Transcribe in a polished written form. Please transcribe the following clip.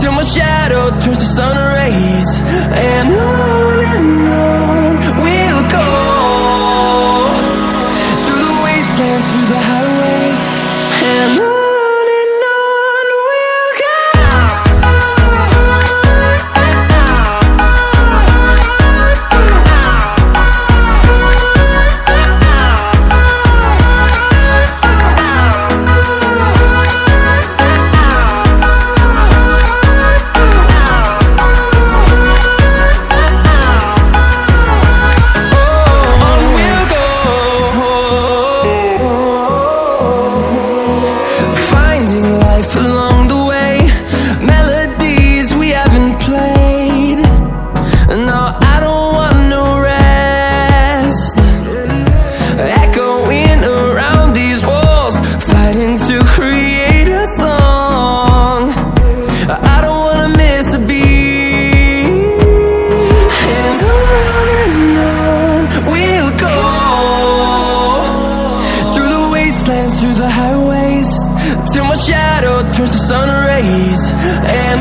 till my shadow turns to sun rays. And on we'll go, through the wastelands, through the highways, and on we'll go. Along the way, melodies we haven't played. No, I don't want no rest. Echoing around these walls, fighting to create a song. I don't wanna miss a beat. And on we'll go, through the wastelands, through the highways, till my shadow turns to sun rays. And